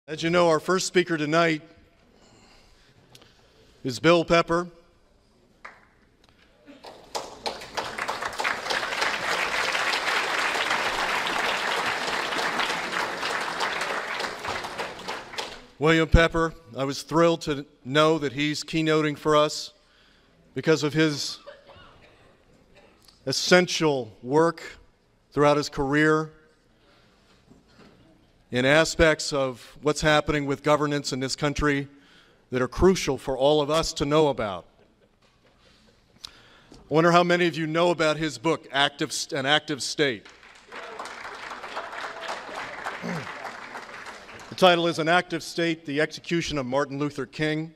As you know, our first speaker tonight is Bill Pepper. William Pepper, I was thrilled to know that he's keynoting for us because of his essential work throughout his career in aspects of what's happening with governance in this country that are crucial for all of us to know about. I wonder how many of you know about his book, An Active State. The title is An Active State, The Execution of Martin Luther King.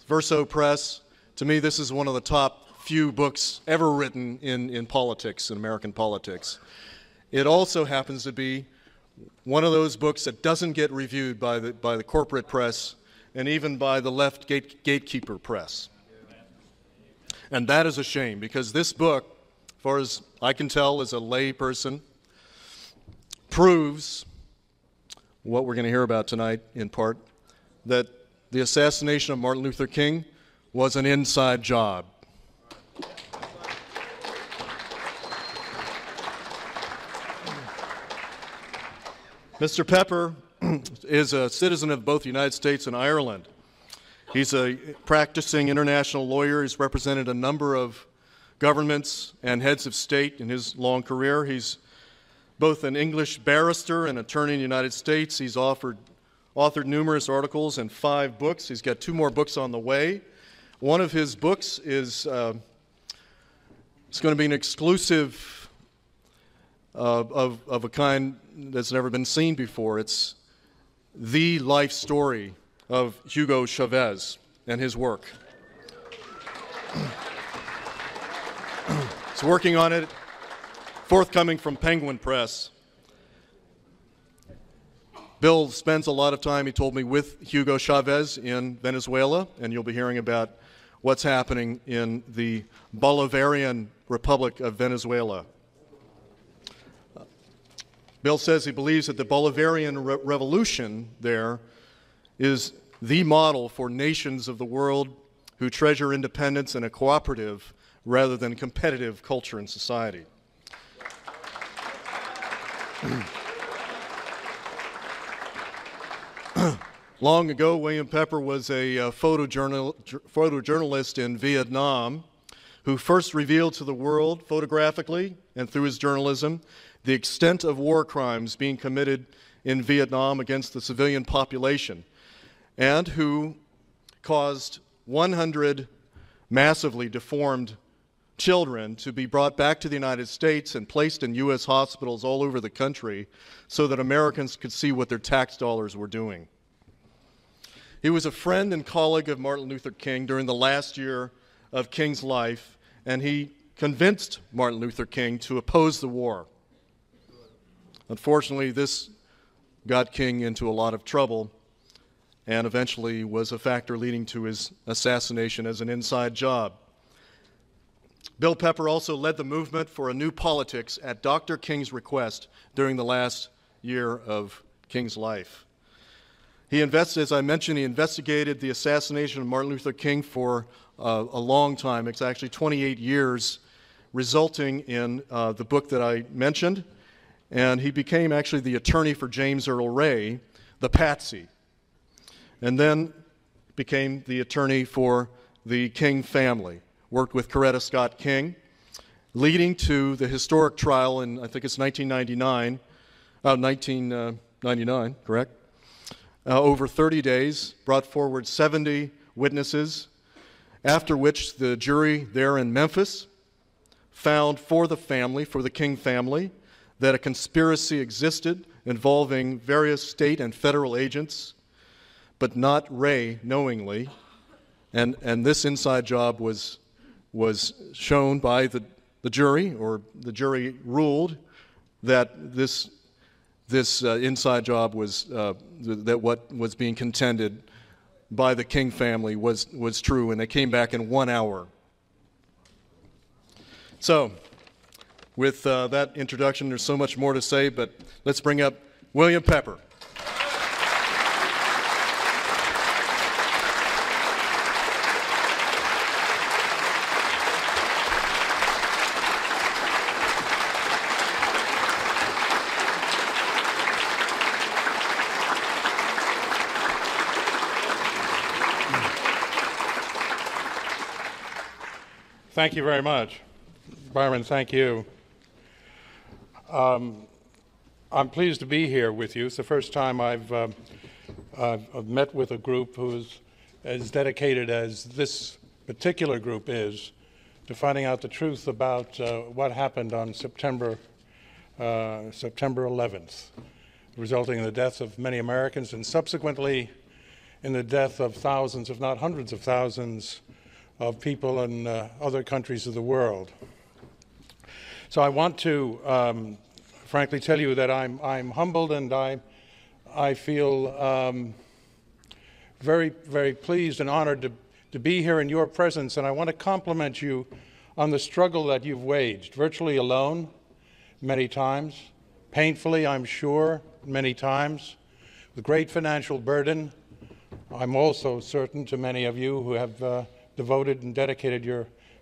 Verso Press. To me, this is one of the top few books ever written in politics, in American politics. It also happens to be one of those books that doesn't get reviewed by the corporate press and even by the left gatekeeper press. And that is a shame, because this book, as far as I can tell as a lay person, proves what we're going to hear about tonight in part, that the assassination of Martin Luther King was an inside job. Mr. Pepper is a citizen of both the United States and Ireland. He's a practicing international lawyer. He's represented a number of governments and heads of state in his long career. He's both an English barrister and attorney in the United States. He's authored numerous articles and 5 books. He's got 2 more books on the way. One of his books is it's going to be an exclusive of a kind that's never been seen before. It's the life story of Hugo Chavez and his work. He's working on it, forthcoming from Penguin Press. Bill spends a lot of time, he told me, with Hugo Chavez in Venezuela, and you'll be hearing about what's happening in the Bolivarian Republic of Venezuela. Bill says he believes that the Bolivarian revolution there is the model for nations of the world who treasure independence and a cooperative rather than competitive culture and society. Long ago, William Pepper was a photojournalist in Vietnam who first revealed to the world, photographically and through his journalism, the extent of war crimes being committed in Vietnam against the civilian population, and who caused 100 massively deformed children to be brought back to the United States and placed in U.S. hospitals all over the country so that Americans could see what their tax dollars were doing. He was a friend and colleague of Martin Luther King during the last year of King's life, and he convinced Martin Luther King to oppose the war. Unfortunately, this got King into a lot of trouble and eventually was a factor leading to his assassination as an inside job. Bill Pepper also led the movement for a new politics at Dr. King's request during the last year of King's life. As I mentioned, he investigated the assassination of Martin Luther King for a long time. It's actually 28 years, resulting in the book that I mentioned. And he became actually the attorney for James Earl Ray, the Patsy, and then became the attorney for the King family. Worked with Coretta Scott King, leading to the historic trial in, I think it's 1999, correct? Over 30 days, brought forward 70 witnesses, after which the jury there in Memphis found for the King family, that a conspiracy existed involving various state and federal agents, but not Ray knowingly. And this inside job was shown by the jury, or the jury ruled that this inside job was, that what was being contended by the King family was true, and they came back in 1 hour. So, with that introduction, there's so much more to say, but let's bring up William Pepper. Thank you very much. Byron, thank you. I'm pleased to be here with you. It's the first time I've met with a group who is as dedicated as this particular group is to finding out the truth about what happened on September 11th, resulting in the death of many Americans and subsequently in the death of thousands, if not hundreds of thousands, of people in other countries of the world. So I want to frankly tell you that I'm humbled, and I feel very, very pleased and honored to be here in your presence, and I want to compliment you on the struggle that you've waged, virtually alone many times, painfully, I'm sure, many times, with great financial burden. I'm also certain to many of you who have devoted and dedicated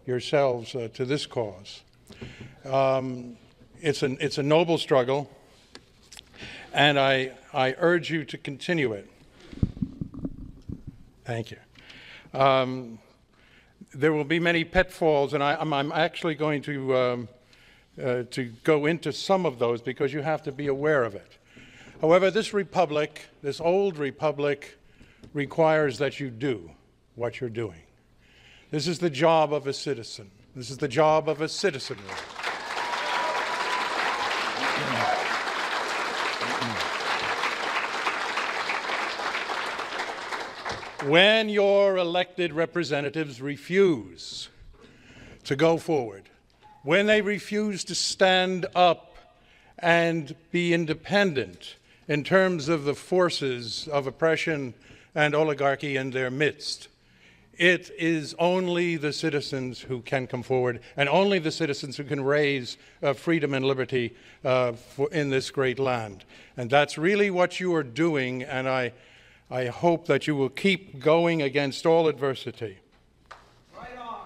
yourselves to this cause. It's a noble struggle, and I urge you to continue it. Thank you. There will be many pitfalls, and I'm actually going to go into some of those because you have to be aware of it. However, this republic, this old republic, requires that you do what you're doing. This is the job of a citizen. This is the job of a citizenry. When your elected representatives refuse to go forward, when they refuse to stand up and be independent in terms of the forces of oppression and oligarchy in their midst, it is only the citizens who can come forward, and only the citizens who can raise freedom and liberty in this great land. And that's really what you are doing, and I hope that you will keep going against all adversity. Right on.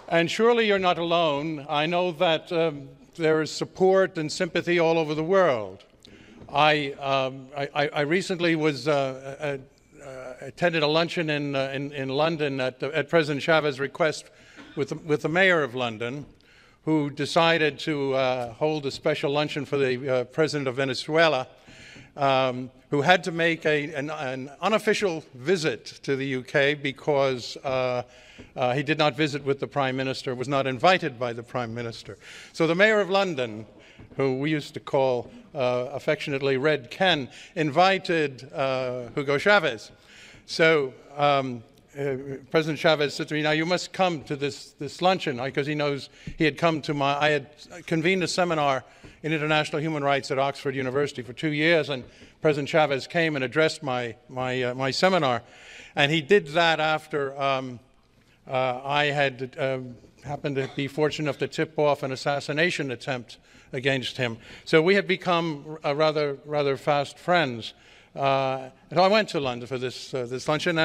And surely you're not alone. I know that there is support and sympathy all over the world. I recently was attended a luncheon in London at President Chavez's request with the mayor of London, who decided to hold a special luncheon for the president of Venezuela, who had to make an unofficial visit to the UK because he did not visit with the Prime Minister, was not invited by the Prime Minister. So the Mayor of London, who we used to call affectionately Red Ken, invited Hugo Chavez. So President Chavez said to me, now you must come to this luncheon, because he knows he had come to I had convened a seminar in international human rights at Oxford University for 2 years, and President Chavez came and addressed my seminar. And he did that after I had happened to be fortunate enough to tip off an assassination attempt against him. So we had become rather fast friends. And I went to London for this luncheon,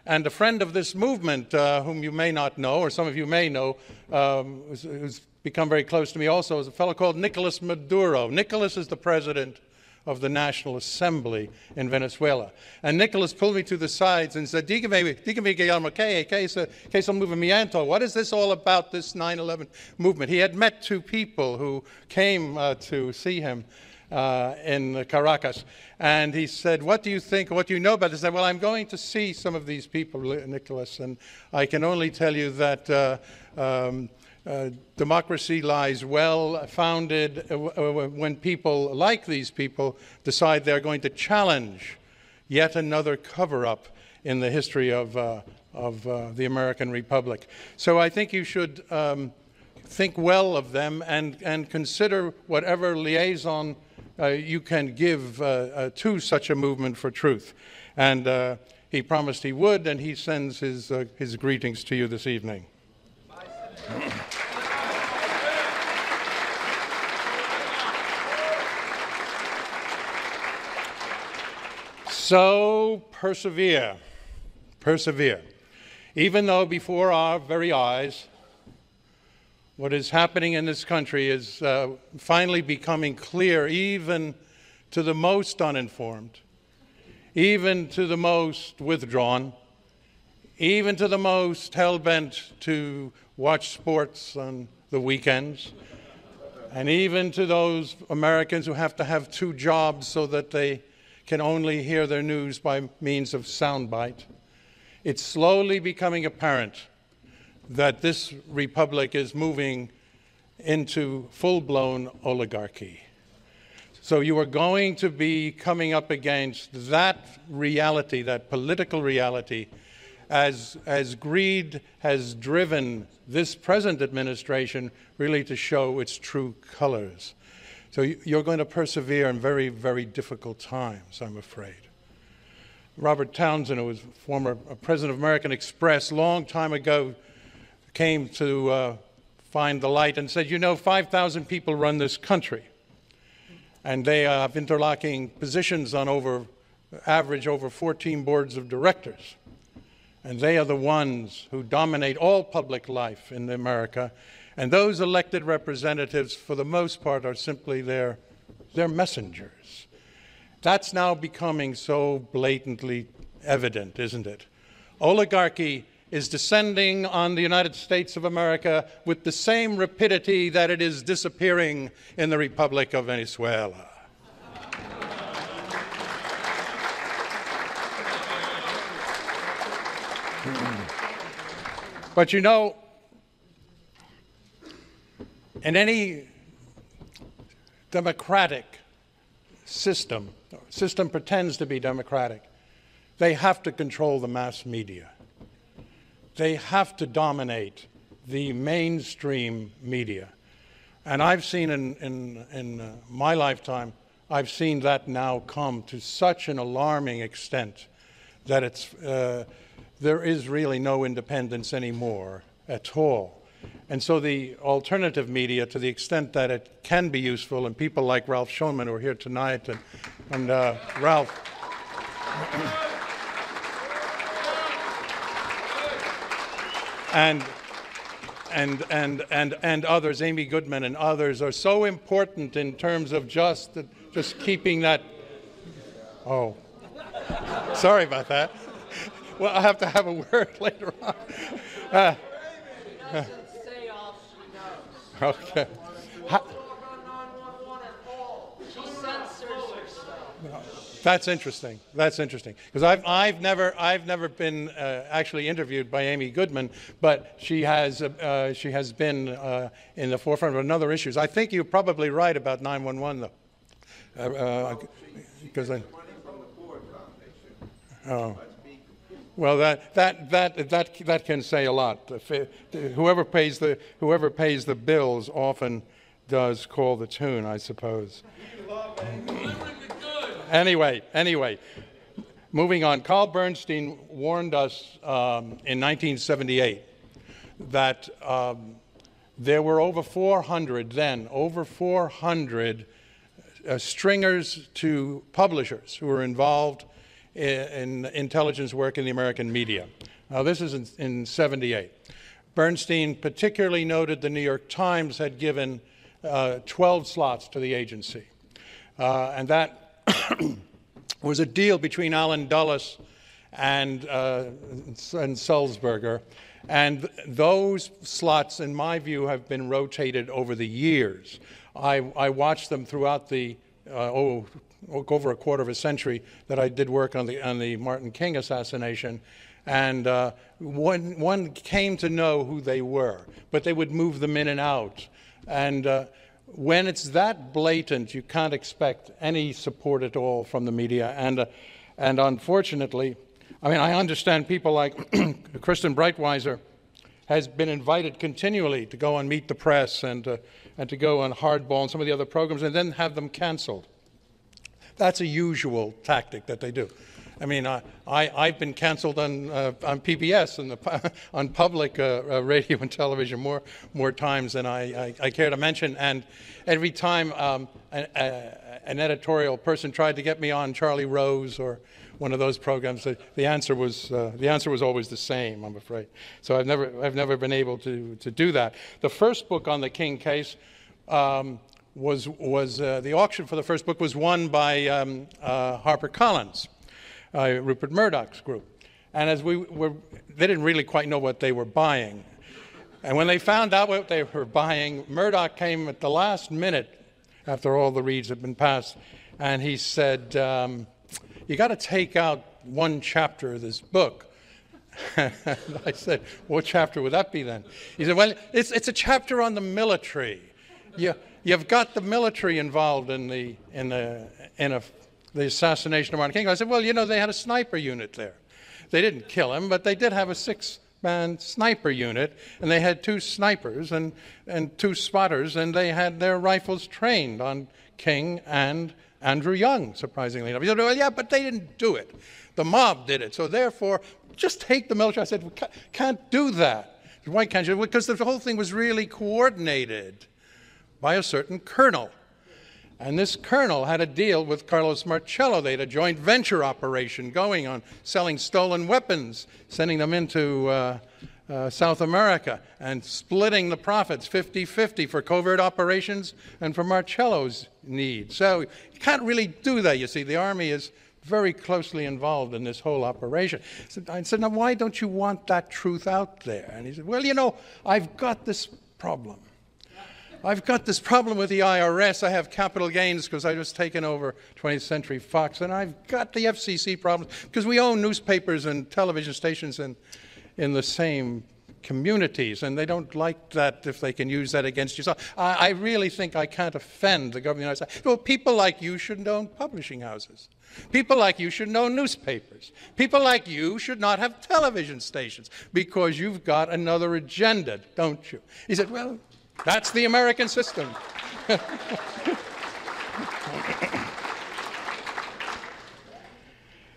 and a friend of this movement, whom you may not know, or some of you may know, who's become very close to me also, is a fellow called Nicolas Maduro. Nicolas is the president of the National Assembly in Venezuela. And Nicolas pulled me to the sides and said, dígame, Guillermo, ¿qué es el movimiento? What is this all about, this 9/11 movement? He had met two people who came to see him in Caracas. And he said, what do you think, what do you know about this? I said, well, I'm going to see some of these people, Nicholas, and I can only tell you that democracy lies well founded when people like these people decide they're going to challenge yet another cover-up in the history of the American Republic. So I think you should think well of them and consider whatever liaison you can give to such a movement for truth. And he promised he would, and he sends his greetings to you this evening. So persevere, persevere. Even though before our very eyes, what is happening in this country is finally becoming clear even to the most uninformed, even to the most withdrawn, even to the most hell-bent to watch sports on the weekends, and even to those Americans who have to have two jobs so that they can only hear their news by means of soundbite. It's slowly becoming apparent that this republic is moving into full-blown oligarchy. So you are going to be coming up against that reality, that political reality, as greed has driven this present administration really to show its true colors. So you're going to persevere in very, very difficult times, I'm afraid. Robert Townsend, who was former president of American Express, long time ago came to find the light and said, you know, 5,000 people run this country. And they have interlocking positions on average over 14 boards of directors. And they are the ones who dominate all public life in America. And those elected representatives, for the most part, are simply their messengers. That's now becoming so blatantly evident, isn't it? Oligarchy is descending on the United States of America with the same rapidity that it is disappearing in the Republic of Venezuela. But you know, in any democratic system pretends to be democratic, they have to control the mass media. They have to dominate the mainstream media. And I've seen in my lifetime, I've seen that now come to such an alarming extent that there is really no independence anymore at all. And so the alternative media, to the extent that it can be useful, and people like Ralph Schoenman who are here tonight, and Ralph, and others, Amy Goodman and others, are so important in terms of just keeping that. Oh, sorry about that. Well, I'll have to have a word later on. Say all she knows. Okay. That's interesting. That's interesting, because I've never been actually interviewed by Amy Goodman, but she has been in the forefront of another issues. I think you're probably right about 911 though, because well, that can say a lot. Whoever pays the bills often does call the tune, I suppose. Anyway, moving on. Carl Bernstein warned us in 1978 that there were over 400 stringers to publishers who were involved in intelligence work in the American media. Now, this is in 78. Bernstein particularly noted the New York Times had given 12 slots to the agency. And that was a deal between Allen Dulles and Sulzberger. And those slots, in my view, have been rotated over the years. I watched them throughout the over a quarter of a century that I did work on the Martin King assassination, and one came to know who they were, but they would move them in and out. And when it's that blatant, you can't expect any support at all from the media. And unfortunately, I mean, I understand people like Kristen Breitweiser has been invited continually to go on Meet the Press and to go on Hardball and some of the other programs, and then have them canceled. That's a usual tactic that they do. I mean, I've been canceled on PBS and on public radio and television more times than I care to mention. And every time an editorial person tried to get me on Charlie Rose or one of those programs, the answer was always the same, I'm afraid. So I've never been able to do that. The first book on the King case was the auction for the first book was won by HarperCollins. Rupert Murdoch's group. And as they didn't really quite know what they were buying. And when they found out what they were buying, Murdoch came at the last minute after all the reeds had been passed, and he said, you got to take out one chapter of this book. And I said, what chapter would that be then? He said, well, it's a chapter on the military. You've got the military involved in the assassination of Martin King. I said, well, they had a sniper unit there. They didn't kill him, but they did have a 6-man sniper unit, and they had 2 snipers and 2 spotters, and they had their rifles trained on King and Andrew Young, surprisingly enough. He said, well, yeah, but they didn't do it. The mob did it. So therefore, just take the military. I said, we can't do that. Why can't you? Because the whole thing was really coordinated by a certain colonel. And this colonel had a deal with Carlos Marcello. They had a joint venture operation going on, selling stolen weapons, sending them into South America, and splitting the profits 50-50 for covert operations and for Marcello's needs. So you can't really do that, you see. The Army is very closely involved in this whole operation. I said, now why don't you want that truth out there? And he said, well, I've got this problem. I've got this problem with the IRS. I have capital gains because I was taken over 20th Century Fox. And I've got the FCC problems because we own newspapers and television stations in the same communities. And they don't like that if they can use that against you. So I really think I can't offend the government of the United States. Well, people like you shouldn't own publishing houses. People like you shouldn't own newspapers. People like you should not have television stations because you've got another agenda, don't you? He said, well, that's the American system.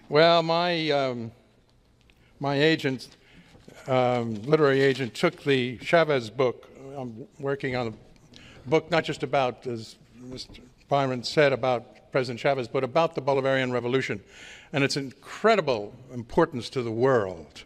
Well, my agent, literary agent, took the Chavez book. I'm working on a book not just about, as Mr. Byron said, about President Chavez, but about the Bolivarian Revolution and its incredible importance to the world.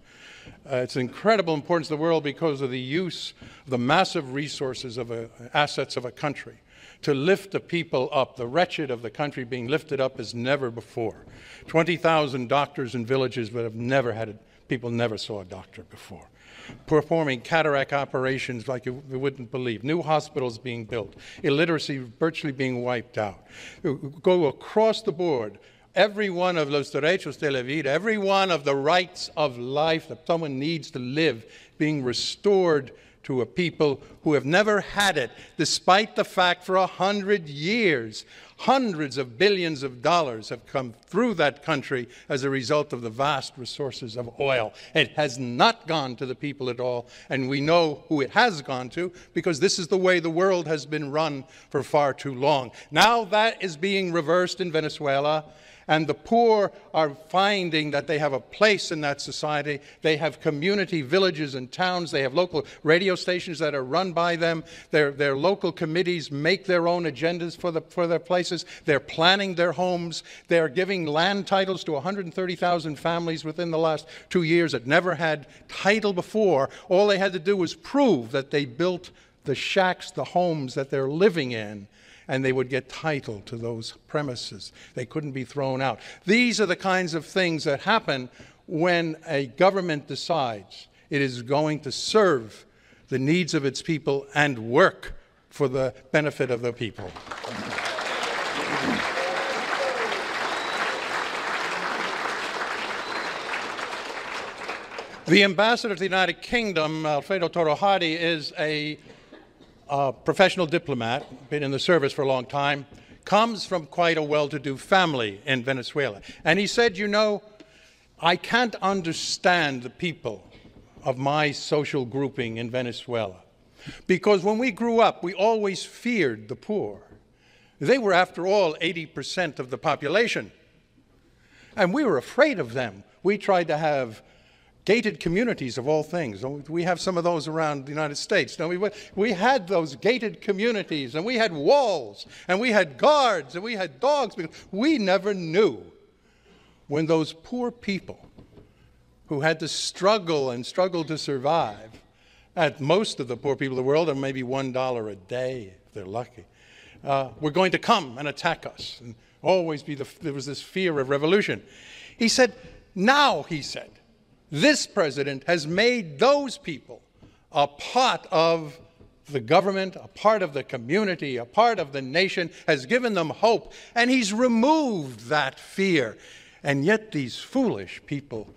It's incredible importance to the world because of the use of the massive resources of assets of a country to lift the people up, the wretched of the country being lifted up as never before. 20,000 doctors in villages that have never had people never saw a doctor before. Performing cataract operations like you wouldn't believe. New hospitals being built. Illiteracy virtually being wiped out. Go across the board. Every one of los derechos de la vida, every one of the rights of life that someone needs to live, being restored to a people who have never had it, despite the fact for 100 years, hundreds of billions of dollars have come through that country as a result of the vast resources of oil. It has not gone to the people at all, and we know who it has gone to because this is the way the world has been run for far too long. Now that is being reversed in Venezuela. And the poor are finding that they have a place in that society. They have community villages and towns. They have local radio stations that are run by them. Their local committees make their own agendas for their places. They're planning their homes. They're giving land titles to 130,000 families within the last 2 years that never had title before. All they had to do was prove that they built the shacks, the homes that they're living in, and they would get title to those premises. They couldn't be thrown out. These are the kinds of things that happen when a government decides it is going to serve the needs of its people and work for the benefit of the people. The ambassador to the United Kingdom, Alfredo Toro Hardy, is a professional diplomat, been in the service for a long time, comes from quite a well-to-do family in Venezuela. And he said, I can't understand the people of my social grouping in Venezuela. Because when we grew up, we always feared the poor. They were, after all, 80% of the population. And we were afraid of them. We tried to have gated communities of all things. We have some of those around the United States. No, we had those gated communities, and we had walls, and we had guards, and we had dogs. We never knew when those poor people who had to struggle and struggle to survive, at most of the poor people of the world are maybe $1 a day, if they're lucky, were going to come and attack us. And always there was this fear of revolution. He said, now, he said, this president has made those people a part of the government, a part of the community, a part of the nation, has given them hope, and he's removed that fear. And yet these foolish people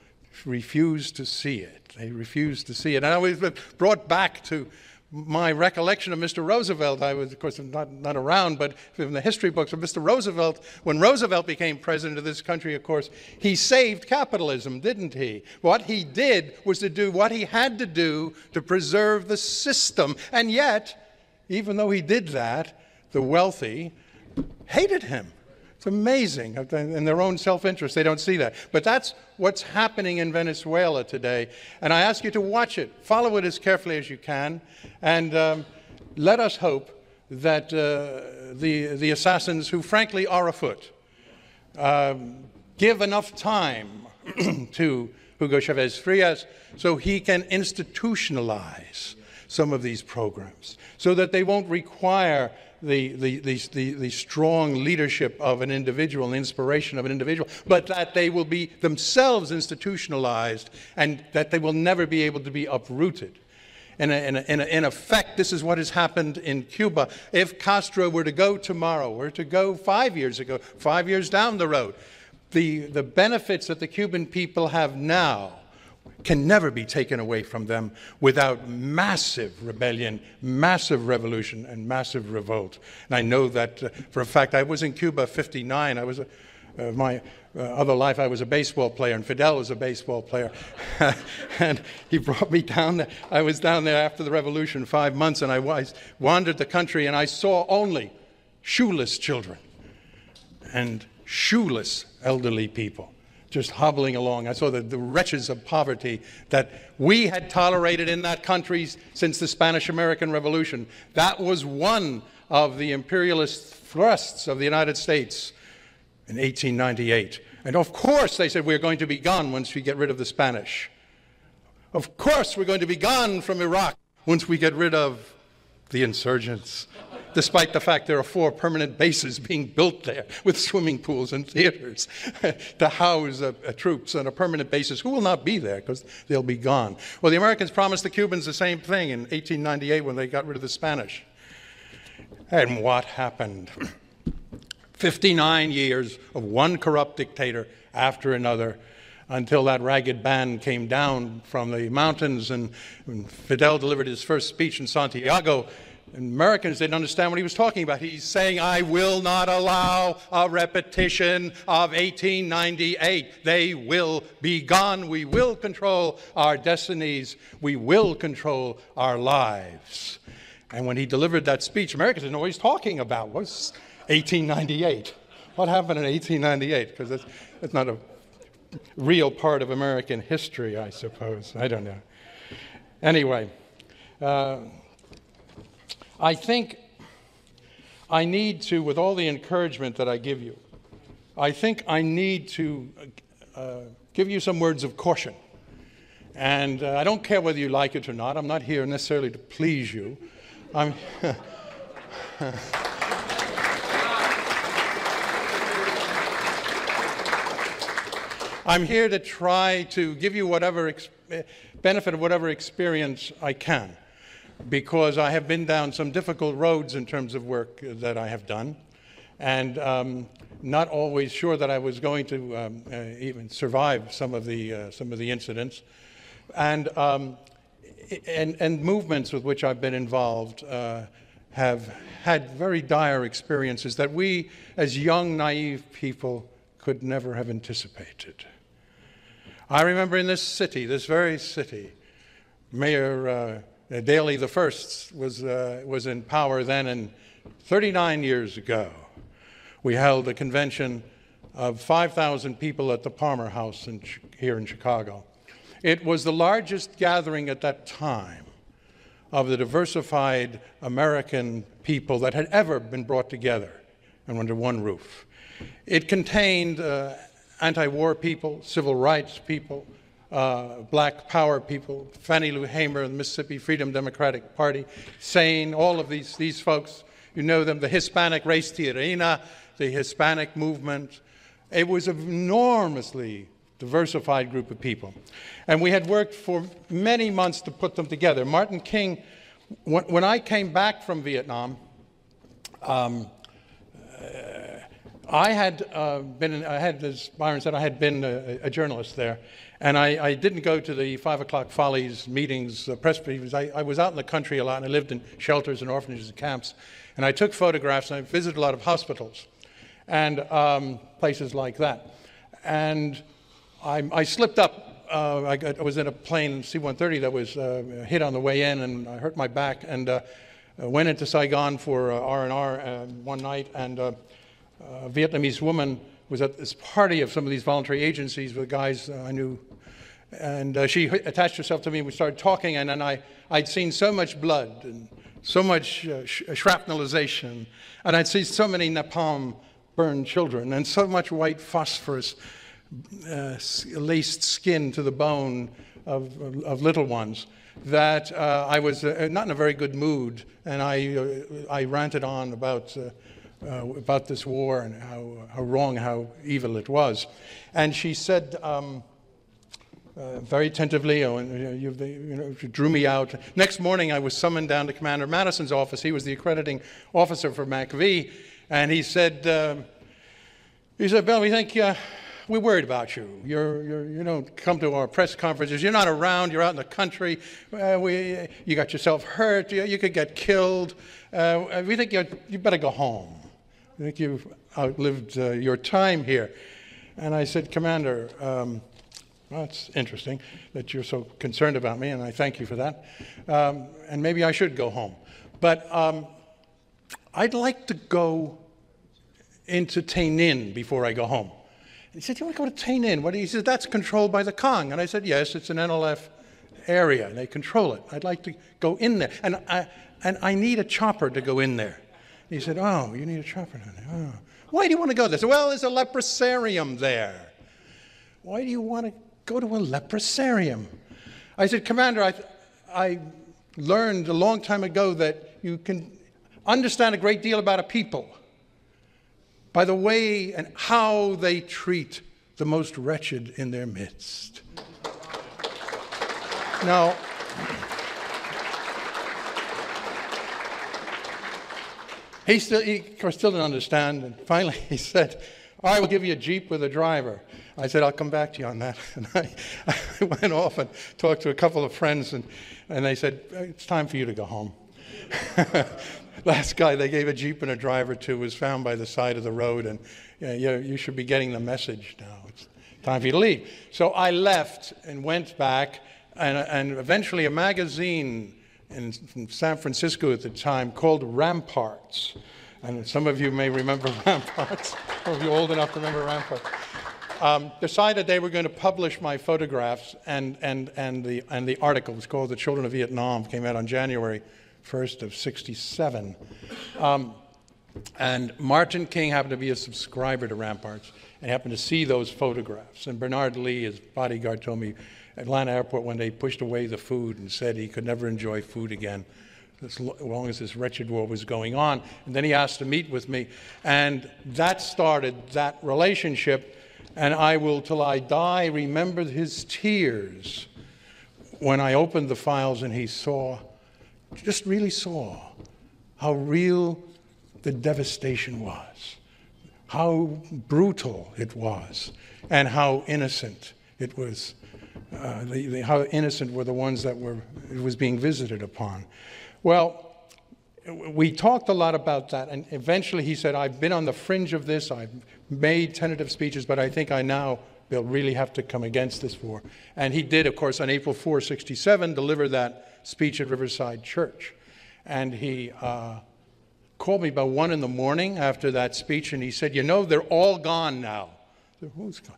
refuse to see it. They refuse to see it. And I was brought back to my recollection of Mr. Roosevelt. I was, of course, not around, but from the history books of Mr. Roosevelt, when Roosevelt became president of this country, of course, he saved capitalism, didn't he? What he did was to do what he had to do to preserve the system. And yet, even though he did that, the wealthy hated him. It's amazing. In their own self-interest, they don't see that. But that's what's happening in Venezuela today. And I ask you to watch it. Follow it as carefully as you can. And let us hope that the assassins, who frankly are afoot, give enough time to Hugo Chavez Frias so he can institutionalize some of these programs, so that they won't require the strong leadership of an individual, the inspiration of an individual, but that they will be themselves institutionalized and that they will never be able to be uprooted. In effect, this is what has happened in Cuba. If Castro were to go tomorrow, or to go 5 years ago, 5 years down the road, the benefits that the Cuban people have now can never be taken away from them without massive rebellion, massive revolution, and massive revolt. And I know that for a fact. I was in Cuba '59. I was my other life, I was a baseball player, and Fidel was a baseball player. And he brought me down there. I was down there after the revolution 5 months, and I wandered the country, and I saw only shoeless children and shoeless elderly people just hobbling along. I saw the wretches of poverty that we had tolerated in that country since the Spanish-American Revolution. That was one of the imperialist thrusts of the United States in 1898. And of course they said, we're going to be gone once we get rid of the Spanish. Of course we're going to be gone from Iraq once we get rid of the insurgents, despite the fact there are 4 permanent bases being built there with swimming pools and theaters to house troops on a permanent basis who will not be there because they'll be gone. Well, the Americans promised the Cubans the same thing in 1898 when they got rid of the Spanish. And what happened? 59 years of one corrupt dictator after another, until that ragged band came down from the mountains, and when Fidel delivered his first speech in Santiago, Americans didn't understand what he was talking about. He's saying, I will not allow a repetition of 1898. They will be gone. We will control our destinies. We will control our lives. And when he delivered that speech, Americans didn't know what he's talking about. What's 1898? What happened in 1898? Because that's not a real part of American history, I suppose. I don't know. Anyway, I think I need to, with all the encouragement that I give you, I think I need to give you some words of caution. And I don't care whether you like it or not. I'm not here necessarily to please you. I'm here to try to give you whatever benefit of whatever experience I can, because I have been down some difficult roads in terms of work that I have done, and not always sure that I was going to even survive some of the incidents, and movements with which I've been involved have had very dire experiences that we, as young, naive people, could never have anticipated. I remember in this city, this very city, Mayor Daley the First was in power then, and 39 years ago, we held a convention of 5,000 people at the Palmer House here in Chicago. It was the largest gathering at that time of the diversified American people that had ever been brought together and under one roof. It contained anti-war people, civil rights people, black power people, Fannie Lou Hamer, the Mississippi Freedom Democratic Party, SANE, all of these folks, You know them, the Hispanic Race Tirena, the Hispanic movement. It was an enormously diversified group of people. And we had worked for many months to put them together. Martin King, when I came back from Vietnam, I had as Byron said, I had been a journalist there. And I didn't go to the 5 o'clock Follies meetings, press briefings. I was out in the country a lot, and I lived in shelters and orphanages and camps. And I took photographs, and I visited a lot of hospitals and places like that. And I slipped up. I was in a plane, C-130, that was hit on the way in, and I hurt my back. And went into Saigon for R&R one night, and a Vietnamese woman was at this party of some of these voluntary agencies with guys I knew. And she attached herself to me, and we started talking, and then I'd seen so much blood and so much shrapnelization, and I'd seen so many napalm burned children, and so much white phosphorus laced skin to the bone of little ones, that I was not in a very good mood, and I ranted on about this war and how wrong, how evil it was. And she said, very attentively, she drew me out. Next morning, I was summoned down to Commander Madison's office. He was the accrediting officer for MACV, and he said, Bill, we think we're worried about you. You don't come to our press conferences. You're not around. You're out in the country. You got yourself hurt. You could get killed. We think you better go home. I think you've outlived your time here. And I said, Commander, well, it's interesting that you're so concerned about me, and I thank you for that. And maybe I should go home. But I'd like to go into Tay Ninh before I go home. And he said, you want to go to Tay Ninh? He said, that's controlled by the Cong. And I said, yes, it's an NLF area, and they control it. I'd like to go in there. And I need a chopper to go in there. He said, oh, you need a chopper down there. Oh. Why do you want to go there? I said, well, there's a leprosarium there. Why do you want to go to a leprosarium? I said, Commander, I learned a long time ago that you can understand a great deal about a people by the way and how they treat the most wretched in their midst. Now, he of course still didn't understand, and finally he said, I will give you a Jeep with a driver. I said, I'll come back to you on that. And I went off and talked to a couple of friends, and they said, it's time for you to go home. Last guy they gave a Jeep and a driver to was found by the side of the road, and you should be getting the message now. It's time for you to leave. So I left and went back, and eventually a magazine in San Francisco at the time called Ramparts. And some of you may remember Ramparts, or if you're old enough to remember Ramparts. Decided they were going to publish my photographs, and the article was called The Children of Vietnam, came out on January 1st of 1967. And Martin King happened to be a subscriber to Ramparts and happened to see those photographs. And Bernard Lee, his bodyguard, told me at Atlanta Airport when they pushed away the food and said he could never enjoy food again as long as this wretched war was going on. And then he asked to meet with me. And that started that relationship. And I will, till I die, remember his tears when I opened the files and he just really saw how real the devastation was, how brutal it was, and how innocent it was. How innocent were the ones that it was being visited upon. Well, we talked a lot about that, and eventually he said, I've been on the fringe of this, I've made tentative speeches, but I think I now will really have to come against this war. And he did, of course, on April 4, 1967, deliver that speech at Riverside Church. And he called me about 1 in the morning after that speech, and he said, you know, they're all gone now. I said, who's gone?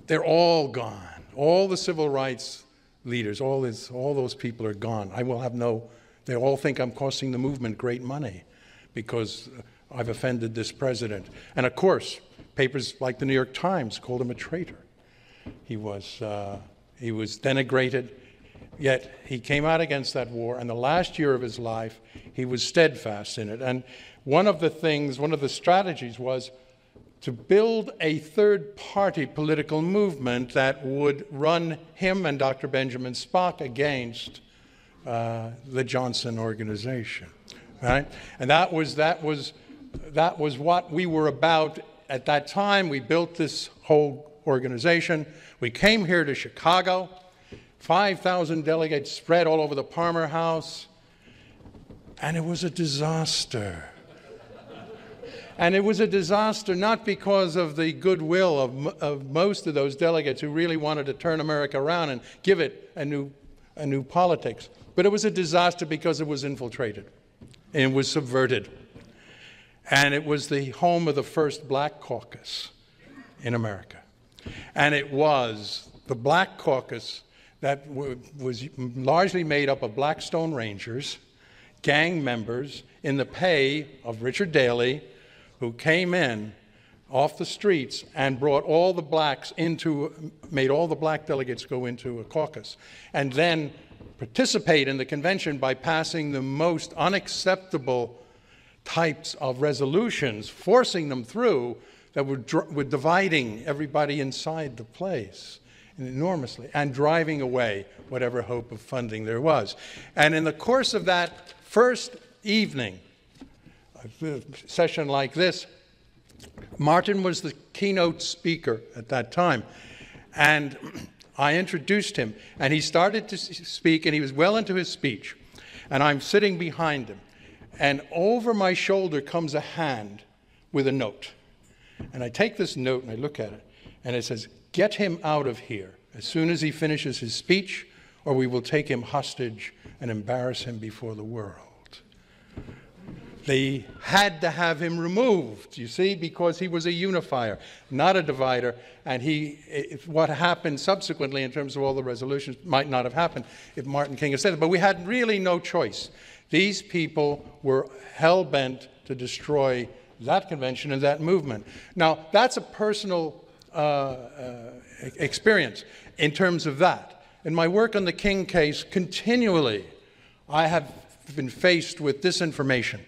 They're all gone. All the civil rights leaders, all those people are gone. I will have they all think I'm costing the movement great money because I've offended this president. And of course, papers like the New York Times called him a traitor. He was denigrated. Yet he came out against that war, and the last year of his life, he was steadfast in it. And one of the strategies was to build a third-party political movement that would run him and Dr. Benjamin Spock against the Johnson organization, right? And that was what we were about at that time. We built this whole organization. We came here to Chicago, 5,000 delegates spread all over the Palmer House, and it was a disaster. And it was a disaster not because of the goodwill of most of those delegates who really wanted to turn America around and give it a new politics, but it was a disaster because it was infiltrated and it was subverted. And it was the home of the first Black Caucus in America. And it was the Black Caucus that was largely made up of Blackstone Rangers, gang members in the pay of Richard Daley, who came in off the streets and brought all the blacks made all the black delegates go into a caucus, and then participate in the convention by passing the most unacceptable types of resolutions, forcing them through that were dividing everybody inside the place enormously and driving away whatever hope of funding there was. And in the course of that first evening, a session like this, Martin was the keynote speaker at that time, and I introduced him, and he started to speak, and he was well into his speech, and I'm sitting behind him, and over my shoulder comes a hand with a note, and I take this note and I look at it, and it says, "Get him out of here as soon as he finishes his speech, or we will take him hostage and embarrass him before the world." They had to have him removed, you see, because he was a unifier, not a divider. And what happened subsequently in terms of all the resolutions might not have happened if Martin King had said it. But we had really no choice. These people were hell-bent to destroy that convention and that movement. Now, that's a personal experience in terms of that. In my work on the King case, continually, I have been faced with disinformation.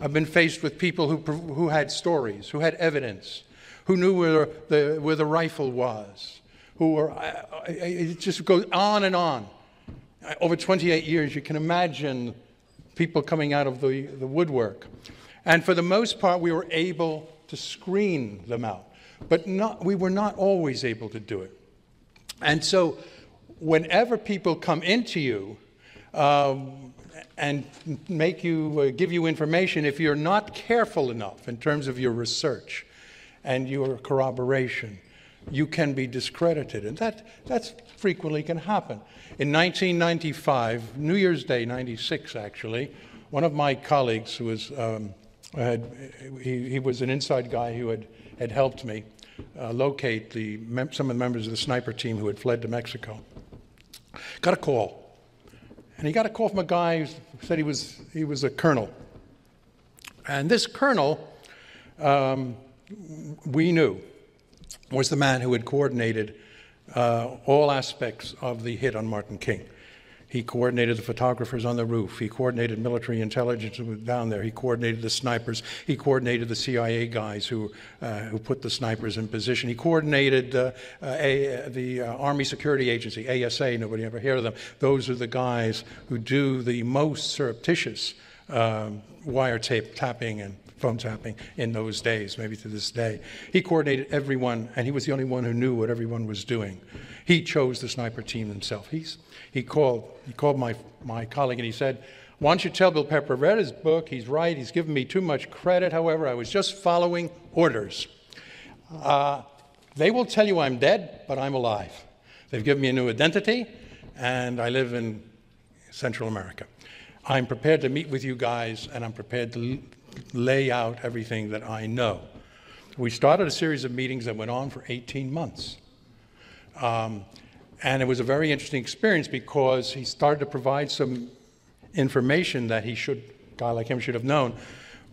I've been faced with people who had stories, who had evidence, who knew where the rifle was, it just goes on and on. Over 28 years, you can imagine people coming out of the woodwork. And for the most part, we were able to screen them out. But we were not always able to do it. And so whenever people come into you, and give you information, if you're not careful enough in terms of your research and your corroboration, you can be discredited. And that frequently can happen. In 1995, New Year's Day, 96 actually, one of my colleagues who was, he was an inside guy who had helped me locate some of the members of the sniper team who had fled to Mexico, got a call. And he got a call from a guy who said he was a colonel. And this colonel, we knew, was the man who had coordinated all aspects of the hit on Martin King. He coordinated the photographers on the roof. He coordinated military intelligence down there. He coordinated the snipers. He coordinated the CIA guys who put the snipers in position. He coordinated the Army Security Agency, ASA, nobody ever heard of them. Those are the guys who do the most surreptitious tapping and phone tapping in those days, maybe to this day. He coordinated everyone, and he was the only one who knew what everyone was doing. He chose the sniper team himself. He called my colleague and he said, "Why don't you tell Bill Pepper, I've read his book, he's right, he's given me too much credit, however, I was just following orders. They will tell you I'm dead, but I'm alive. They've given me a new identity, and I live in Central America. I'm prepared to meet with you guys, and I'm prepared to lay out everything that I know." We started a series of meetings that went on for 18 months. And it was a very interesting experience because he started to provide some information that a guy like him should have known.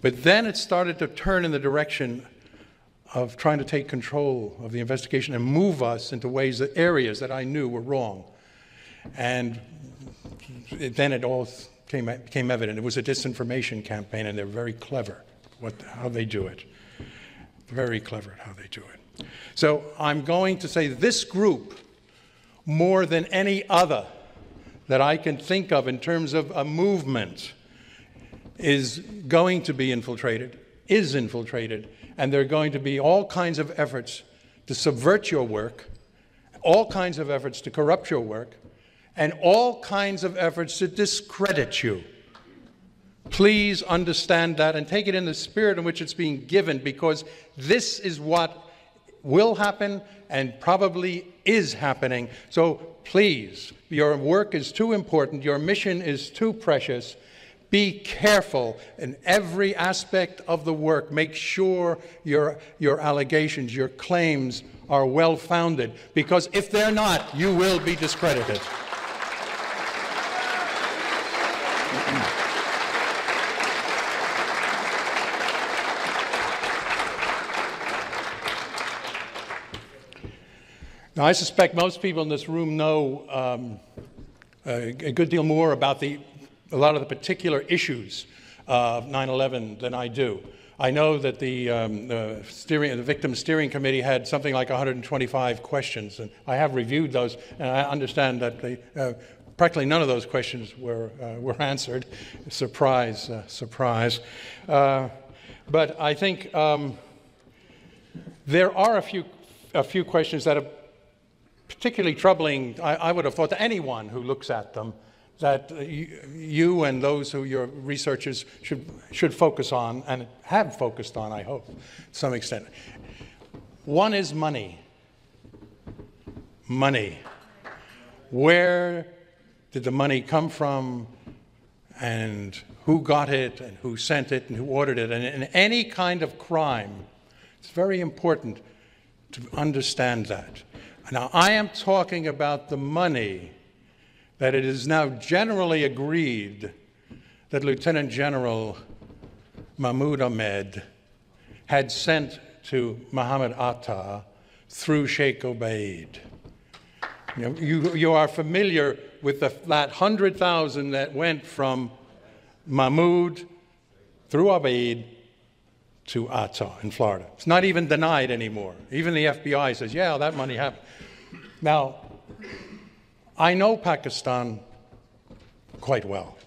But then it started to turn in the direction of trying to take control of the investigation and move us into areas that I knew were wrong. And then it all became evident. It was a disinformation campaign, and they're very clever how they do it. Very clever at how they do it. So I'm going to say this group, more than any other that I can think of in terms of a movement, is going to be infiltrated, is infiltrated, and there are going to be all kinds of efforts to subvert your work, all kinds of efforts to corrupt your work, and all kinds of efforts to discredit you. Please understand that and take it in the spirit in which it's being given, because this is what will happen and probably is happening. So please, your work is too important, your mission is too precious. Be careful in every aspect of the work. Make sure your allegations, your claims are well-founded, because if they're not, you will be discredited. Now, I suspect most people in this room know a good deal more about a lot of the particular issues of 9/11 than I do. I know that the Victim Steering Committee had something like 125 questions, and I have reviewed those, and I understand that practically none of those questions were answered. Surprise, surprise. But I think there are a few questions that are particularly troubling, I would have thought, to anyone who looks at them, that you and those who your researchers should focus on, and have focused on, I hope, to some extent. One is money. Money. Where did the money come from, and who got it, and who sent it, and who ordered it? And in any kind of crime, it's very important to understand that. Now, I am talking about the money that it is now generally agreed that Lieutenant General Mahmoud Ahmed had sent to Mohammed Atta through Sheikh Obaid. You are familiar with that 100,000 that went from Mahmoud through Obaid to Atta in Florida. It's not even denied anymore. Even the FBI says, yeah, that money happened. Now, I know Pakistan quite well.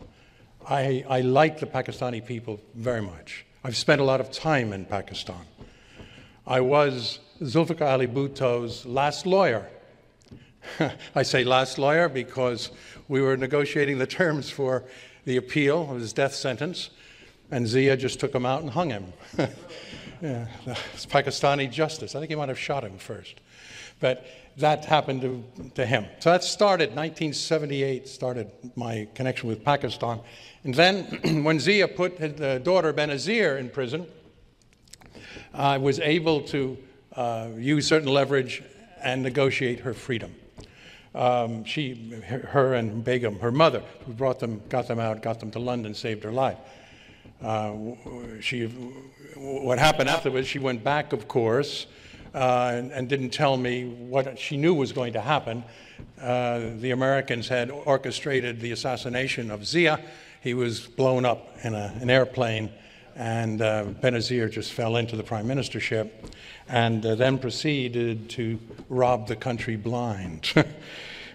I like the Pakistani people very much. I've spent a lot of time in Pakistan. I was Zulfikar Ali Bhutto's last lawyer. I say last lawyer because we were negotiating the terms for the appeal of his death sentence, and Zia just took him out and hung him. Yeah, it's Pakistani justice. I think he might have shot him first. But that happened to him. So that started, 1978, started my connection with Pakistan. And then when Zia put his daughter Benazir in prison, I was able to use certain leverage and negotiate her freedom. Her and Begum, her mother, who got them out, got them to London, saved her life. What happened afterwards, she went back, of course, and didn't tell me what she knew was going to happen. The Americans had orchestrated the assassination of Zia. He was blown up in an airplane, and Benazir just fell into the prime ministership, and then proceeded to rob the country blind,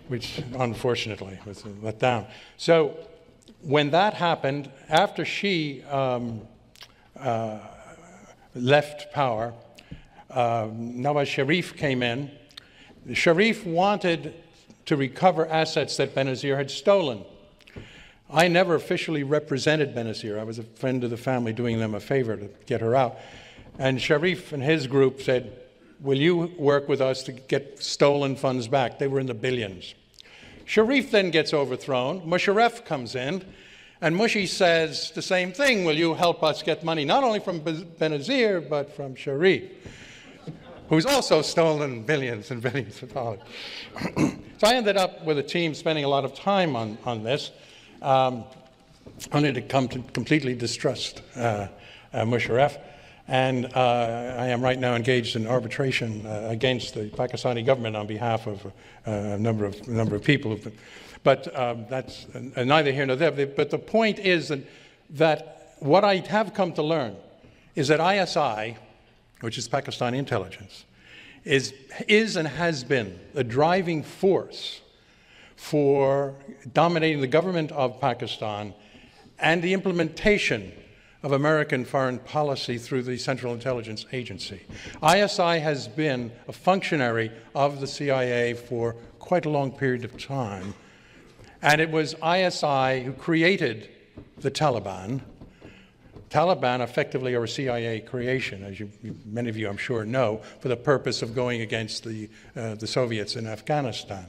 which unfortunately was let down. So when that happened, after she left power, Nawaz Sharif came in. Sharif wanted to recover assets that Benazir had stolen. I never officially represented Benazir. I was a friend of the family doing them a favor to get her out. And Sharif and his group said, will you work with us to get stolen funds back? They were in the billions. Sharif then gets overthrown. Musharraf comes in, and Mushi says the same thing. Will you help us get money, not only from Benazir, but from Sharif, who's also stolen billions and billions of dollars. So I ended up with a team spending a lot of time on this, only to come to completely distrust Musharraf. And I am right now engaged in arbitration against the Pakistani government on behalf of a number of people. But that's neither here nor there. But the point is that what I have come to learn is that ISI, which is Pakistani intelligence, is and has been the driving force for dominating the government of Pakistan and the implementation of American foreign policy through the Central Intelligence Agency. ISI has been a functionary of the CIA for quite a long period of time, and it was ISI who created the Taliban. Taliban effectively are a CIA creation, as many of you I'm sure know, for the purpose of going against the Soviets in Afghanistan.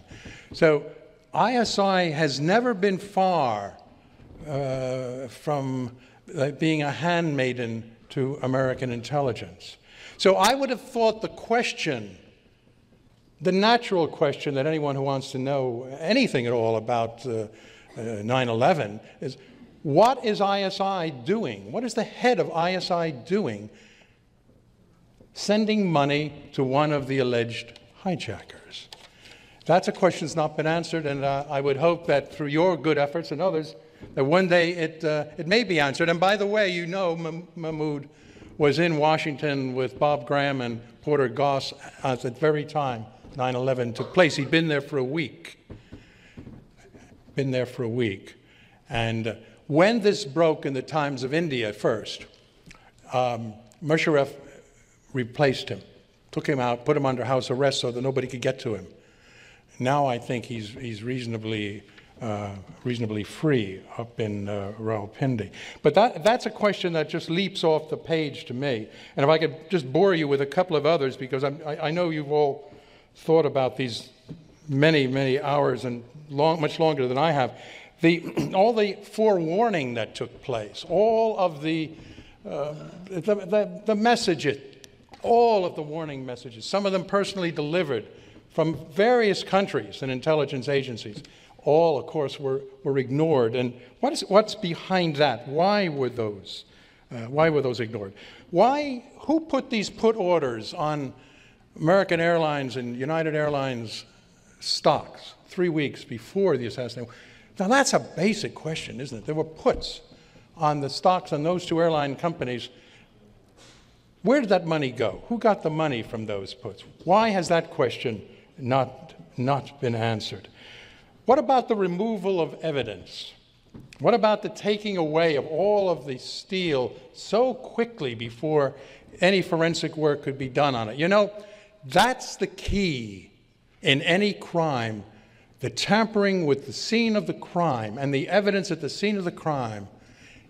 So ISI has never been far from being a handmaiden to American intelligence. So I would have thought the natural question that anyone who wants to know anything at all about 9/11 is, what is ISI doing? What is the head of ISI doing sending money to one of the alleged hijackers? That's a question that's not been answered, and I would hope that through your good efforts and others, that one day it may be answered. And by the way, you know Mahmoud was in Washington with Bob Graham and Porter Goss at the very time 9/11 took place. He'd been there for a week. And when this broke in the Times of India first, Musharraf replaced him, took him out, put him under house arrest so that nobody could get to him. Now I think he's reasonably free up in Rawalpindi. But that's a question that just leaps off the page to me. And if I could just bore you with a couple of others, because I know you've all thought about these many, many hours and much longer than I have. All the forewarning that took place, all of the messages, all of the warning messages, some of them personally delivered from various countries and intelligence agencies, all, of course, were ignored. And what's behind that? Why were those ignored? Who put these put orders on American Airlines and United Airlines stocks 3 weeks before the assassination? Now, that's a basic question, isn't it? There were puts on the stocks on those two airline companies. Where did that money go? Who got the money from those puts? Why has that question not been answered? What about the removal of evidence? What about the taking away of all of the steel so quickly before any forensic work could be done on it? You know, that's the key in any crime. The tampering with the scene of the crime and the evidence at the scene of the crime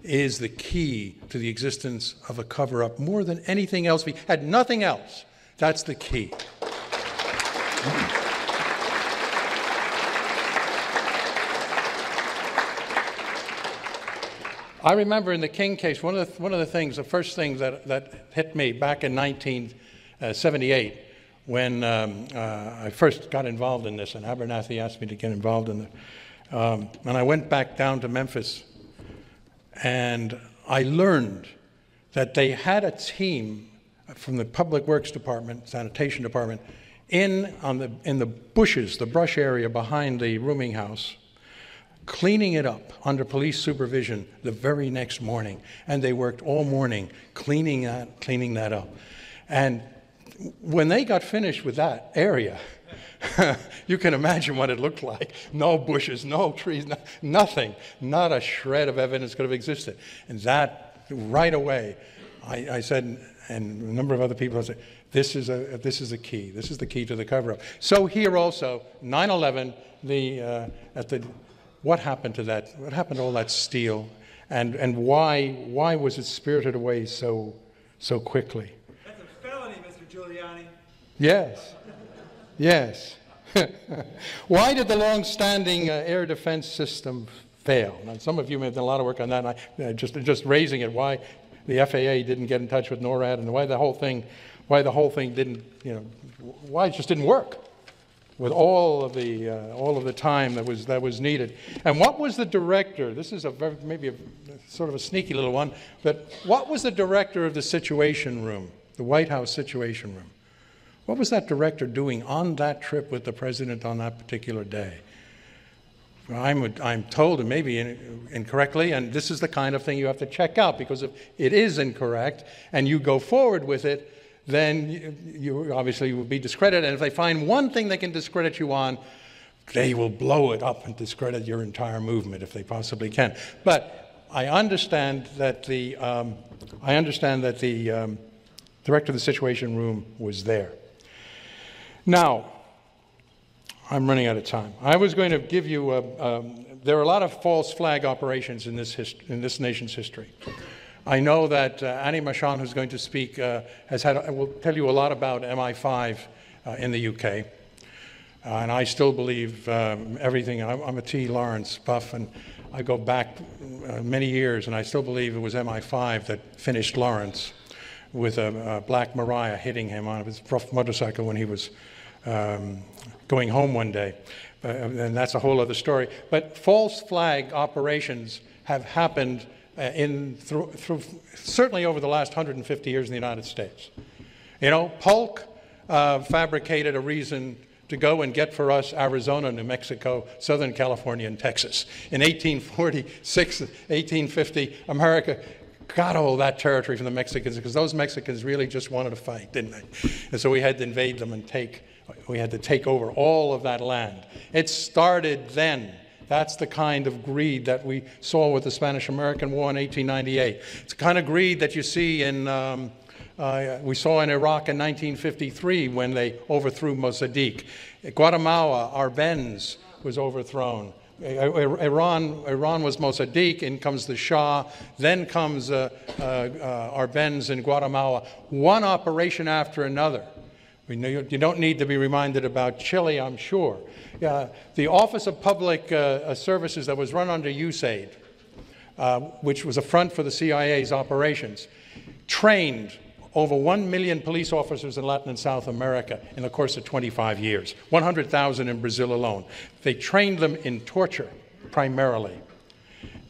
is the key to the existence of a cover-up more than anything else. If we had nothing else, that's the key. I remember in the King case, one of the first things that hit me back in 1978, when I first got involved in this, and Abernathy asked me to get involved in it. And I went back down to Memphis, and I learned that they had a team from the Public Works Department, Sanitation Department, in the bushes, the brush area behind the rooming house, cleaning it up under police supervision the very next morning. And they worked all morning cleaning that up. And when they got finished with that area, you can imagine what it looked like. No bushes, no trees, nothing. Not a shred of evidence could have existed. And that, right away, I said, and a number of other people said, this is a key. This is the key to the cover-up. So here also, 9/11, what happened to that? What happened to all that steel? And why was it spirited away so quickly? That's a felony, Mr. Giuliani. Yes. Yes. Why did the long-standing air defense system fail? Now, some of you may have done a lot of work on that, and just raising it, why the FAA didn't get in touch with NORAD, and why the whole thing didn't, why it just didn't work. with all of the time that was needed. And what was the director? This is maybe a sort of a sneaky little one, but what was the director of the Situation Room, the White House Situation Room? What was that director doing on that trip with the president on that particular day? I'm told, and maybe incorrectly, and this is the kind of thing you have to check out, because if it is incorrect and you go forward with it, then you obviously will be discredited. And if they find one thing they can discredit you on, they will blow it up and discredit your entire movement if they possibly can. But I understand that the director of the Situation Room was there. Now, I'm running out of time. I was going to give you there are a lot of false flag operations in this nation's history. I know that Annie Machon, who's going to speak, will tell you a lot about MI5 in the UK. And I still believe everything. I'm a T. Lawrence buff, and I go back many years, and I still believe it was MI5 that finished Lawrence with a Black Maria hitting him on his rough motorcycle when he was going home one day. And that's a whole other story. But false flag operations have happened certainly over the last 150 years in the United States. You know, Polk fabricated a reason to go and get for us Arizona, New Mexico, Southern California, and Texas. In 1846, 1850, America got all that territory from the Mexicans because those Mexicans really just wanted to fight, didn't they? And so we had to invade them and we had to take over all of that land. It started then. That's the kind of greed that we saw with the Spanish-American War in 1898. It's the kind of greed that you see we saw in Iraq in 1953 when they overthrew Mossadegh. Guatemala, Arbenz was overthrown. Iran was Mossadegh, in comes the Shah, then comes Arbenz in Guatemala. One operation after another. You don't need to be reminded about Chile, I'm sure. The Office of Public Services that was run under USAID, which was a front for the CIA's operations, trained over 1 million police officers in Latin and South America in the course of 25 years, 100,000 in Brazil alone. They trained them in torture, primarily.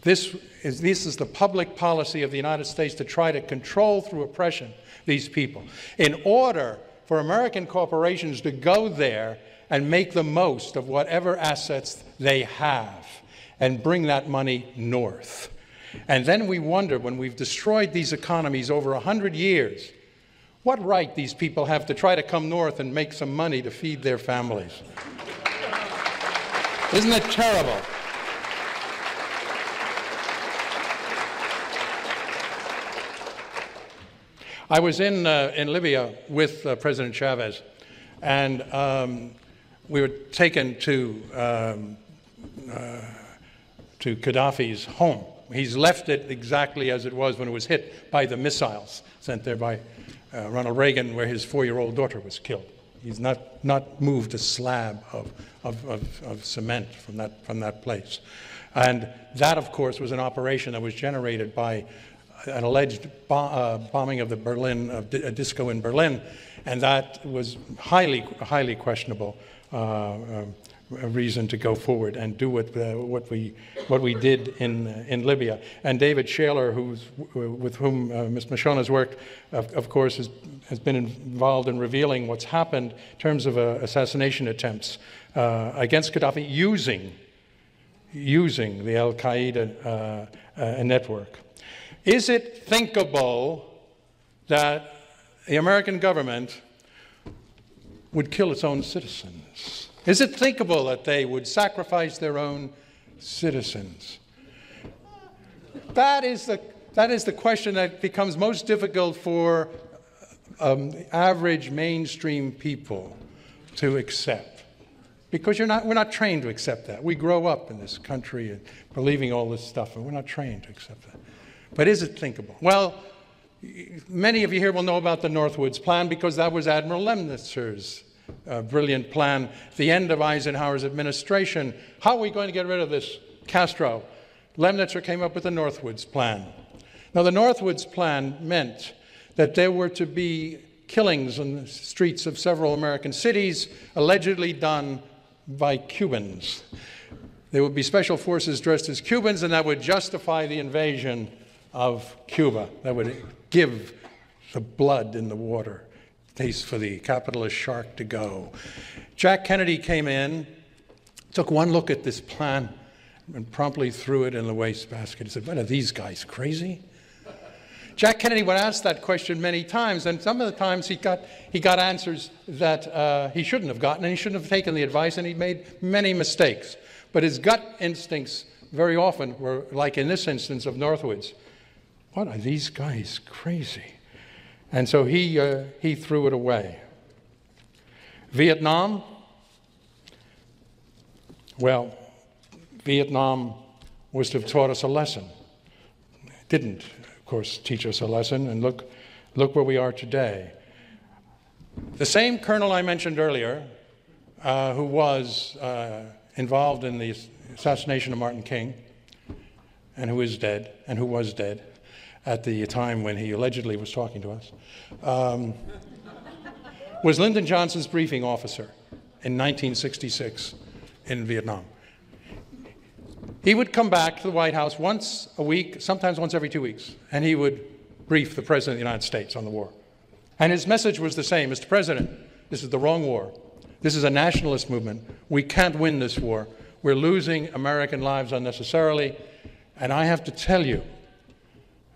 This is the public policy of the United States to try to control through oppression these people, in order for American corporations to go there and make the most of whatever assets they have and bring that money north. And then we wonder, when we've destroyed these economies over 100 years, what right these people have to try to come north and make some money to feed their families. Isn't it terrible? I was in Libya with President Chavez, and we were taken to Gaddafi's home. He's left it exactly as it was when it was hit by the missiles sent there by Ronald Reagan, where his 4-year-old daughter was killed. He's not moved a slab of cement from that place. And that, of course, was an operation that was generated by an alleged bombing of a disco in Berlin, and that was highly questionable reason to go forward and do what we did in Libya. And David Shaler, with whom Ms. Machon has worked, of course, has been involved in revealing what's happened in terms of assassination attempts against Gaddafi using the Al Qaeda network. Is it thinkable that the American government would kill its own citizens? Is it thinkable that they would sacrifice their own citizens? That is the question that becomes most difficult for average mainstream people to accept. Because we're not trained to accept that. We grow up in this country and believing all this stuff, and we're not trained to accept that. But is it thinkable? Well, many of you here will know about the Northwoods Plan because that was Admiral Lemnitzer's brilliant plan at the end of Eisenhower's administration. How are we going to get rid of this Castro? Lemnitzer came up with the Northwoods Plan. Now, the Northwoods Plan meant that there were to be killings on the streets of several American cities, allegedly done by Cubans. There would be special forces dressed as Cubans, and that would justify the invasion of Cuba. That would give the blood in the water taste for the capitalist shark to go. Jack Kennedy came in, took one look at this plan, and promptly threw it in the wastebasket. He said, "What, are these guys crazy?" Jack Kennedy would ask that question many times, and some of the times he got answers that he shouldn't have gotten, and he shouldn't have taken the advice, and he made many mistakes. But his gut instincts very often were, like in this instance of Northwoods, "What, are these guys crazy?" And so he threw it away. Vietnam, well, Vietnam was to have taught us a lesson. It didn't, of course, teach us a lesson, and look where we are today. The same colonel I mentioned earlier, who was involved in the assassination of Martin King, and who is dead, and who was dead at the time when he allegedly was talking to us, was Lyndon Johnson's briefing officer in 1966 in Vietnam. He would come back to the White House once a week, sometimes once every 2 weeks, and he would brief the President of the United States on the war. And his message was the same: "Mr. President, this is the wrong war. This is a nationalist movement. We can't win this war. We're losing American lives unnecessarily. And I have to tell you,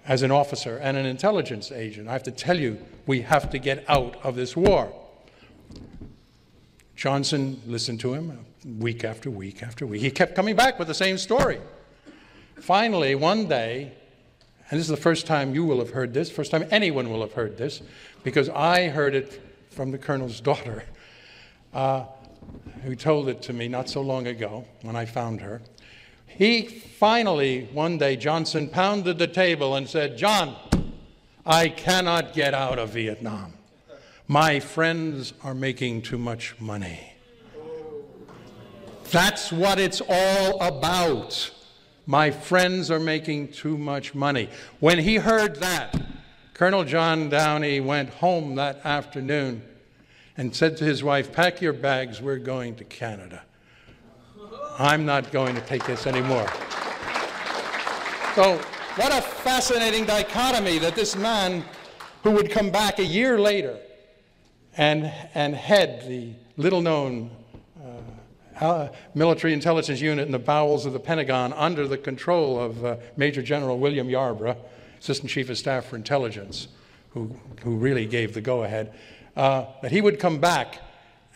as an officer and an intelligence agent, I have to tell you, we have to get out of this war." Johnson listened to him week after week after week. He kept coming back with the same story. Finally, one day, and this is the first time you will have heard this, first time anyone will have heard this, because I heard it from the colonel's daughter, who told it to me not so long ago when I found her. He finally, one day, Johnson pounded the table and said, "John, I cannot get out of Vietnam. My friends are making too much money." That's what it's all about. My friends are making too much money. When he heard that, Colonel John Downey went home that afternoon and said to his wife, "Pack your bags, we're going to Canada. I'm not going to take this anymore." So what a fascinating dichotomy that this man who would come back a year later and head the little-known military intelligence unit in the bowels of the Pentagon under the control of Major General William Yarborough, Assistant Chief of Staff for Intelligence, who really gave the go-ahead, that he would come back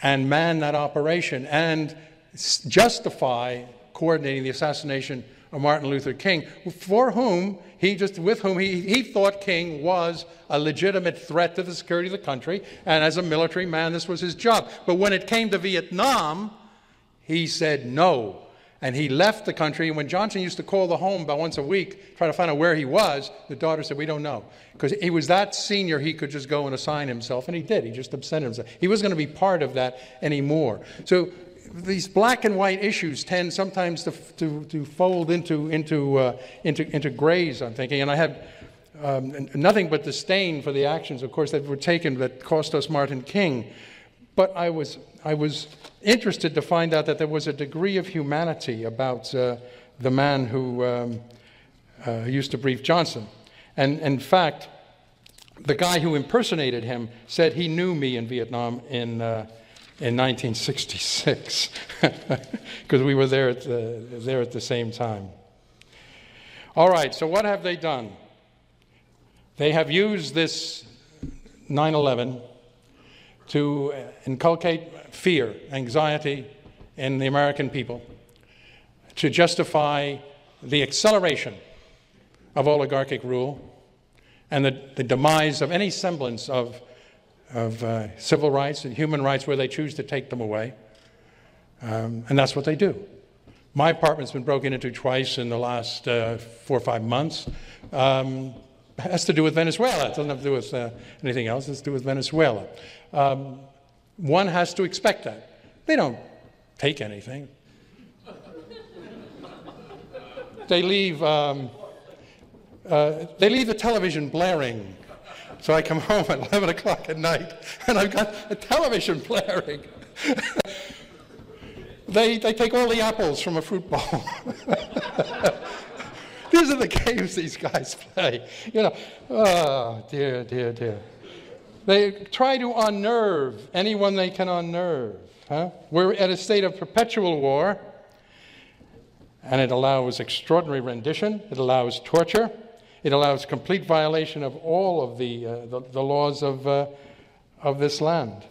and man that operation and justify coordinating the assassination of Martin Luther King, with whom he thought King was a legitimate threat to the security of the country, and as a military man, this was his job. But when it came to Vietnam, he said no, and he left the country. And when Johnson used to call the home about once a week, try to find out where he was, the daughter said, "We don't know." Because he was that senior, he could just go and assign himself, and he did. He just absented himself. He wasn't going to be part of that anymore. So these black and white issues tend sometimes to fold into grays, I'm thinking. And I have nothing but disdain for the actions, of course, that were taken that cost us Martin King. But I was interested to find out that there was a degree of humanity about the man who used to brief Johnson. And in fact, the guy who impersonated him said he knew me in Vietnam in 1966, because we were there at the same time. All right, so what have they done? They have used this 9/11 to inculcate fear, anxiety in the American people, to justify the acceleration of oligarchic rule and the demise of any semblance of civil rights and human rights where they choose to take them away. And that's what they do. My apartment's been broken into twice in the last 4 or 5 months. It has to do with Venezuela. It doesn't have to do with anything else. It has to do with Venezuela. One has to expect that. They don't take anything. They leave the television blaring. So I come home at 11 o'clock at night, and I've got a television blaring. They take all the apples from a fruit bowl. These are the games these guys play. You know, oh, dear, dear, dear. They try to unnerve anyone they can unnerve. Huh? We're at a state of perpetual war, and it allows extraordinary rendition. It allows torture. It allows complete violation of all of the laws of this land,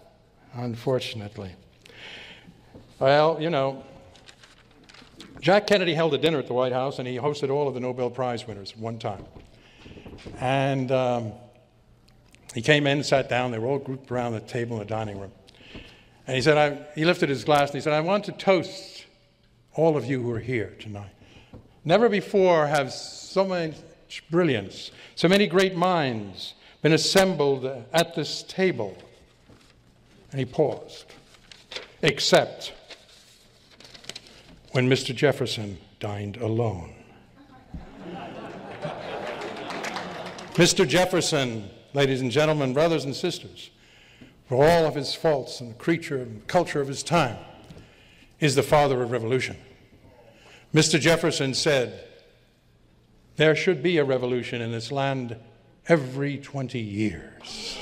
unfortunately. Well, you know, Jack Kennedy held a dinner at the White House, and he hosted all of the Nobel Prize winners at one time. And he came in and sat down. They were all grouped around the table in the dining room. And he said, he lifted his glass and he said, "I want to toast all of you who are here tonight. Never before have so much brilliance, so many great minds been assembled at this table." And he paused. "Except when Mr. Jefferson dined alone." Mr. Jefferson, ladies and gentlemen, brothers and sisters, for all of his faults and the creature and culture of his time, is the father of revolution. Mr. Jefferson said, "There should be a revolution in this land every 20 years.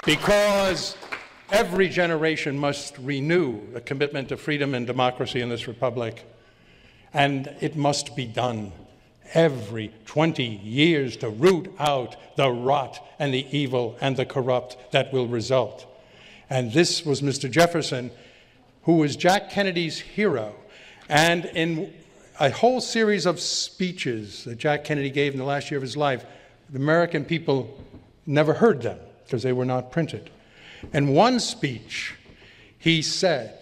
Because every generation must renew a commitment to freedom and democracy in this republic, and it must be done every 20 years to root out the rot and the evil and the corrupt that will result." And this was Mr. Jefferson, who was Jack Kennedy's hero. And in a whole series of speeches that Jack Kennedy gave in the last year of his life, the American people never heard them because they were not printed. In one speech, he said,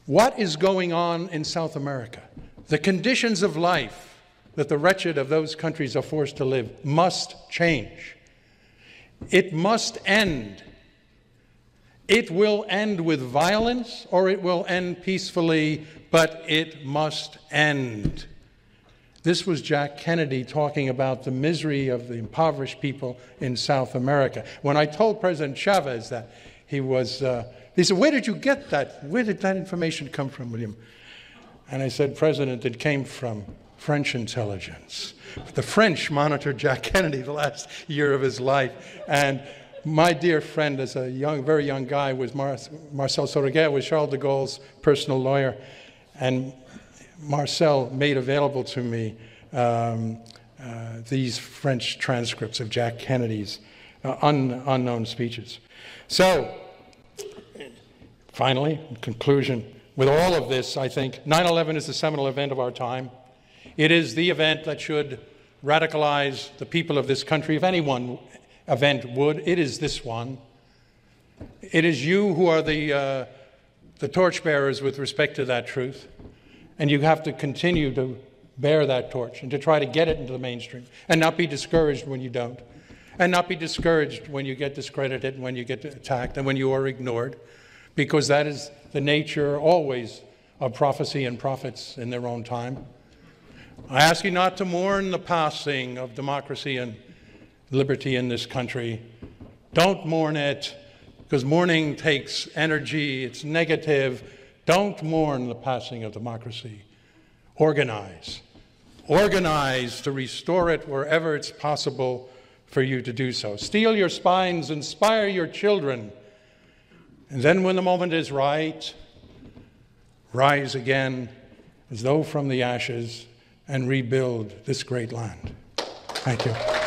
"What is going on in South America? The conditions of life that the wretched of those countries are forced to live must change. It must end. It will end with violence or it will end peacefully, but it must end." This was Jack Kennedy talking about the misery of the impoverished people in South America. When I told President Chavez that, he said, "Where did you get that? Where did that information come from, William?" And I said, "President, it came from French intelligence." The French monitored Jack Kennedy the last year of his life. And my dear friend, as a very young guy, was Marcel Soriguet, was Charles de Gaulle's personal lawyer. And Marcel made available to me these French transcripts of Jack Kennedy's unknown speeches. So, finally, in conclusion, with all of this, I think 9/11 is the seminal event of our time. It is the event that should radicalize the people of this country. If any one event would, it is this one. It is you who are the torchbearers with respect to that truth. And you have to continue to bear that torch and to try to get it into the mainstream and not be discouraged when you don't. And not be discouraged when you get discredited and when you get attacked and when you are ignored, because that is the nature always of prophecy and prophets in their own time. I ask you not to mourn the passing of democracy and liberty in this country. Don't mourn it, because mourning takes energy, it's negative. Don't mourn the passing of democracy. Organize. Organize to restore it wherever it's possible for you to do so. Steel your spines, inspire your children, and then when the moment is right, rise again as though from the ashes and rebuild this great land. Thank you.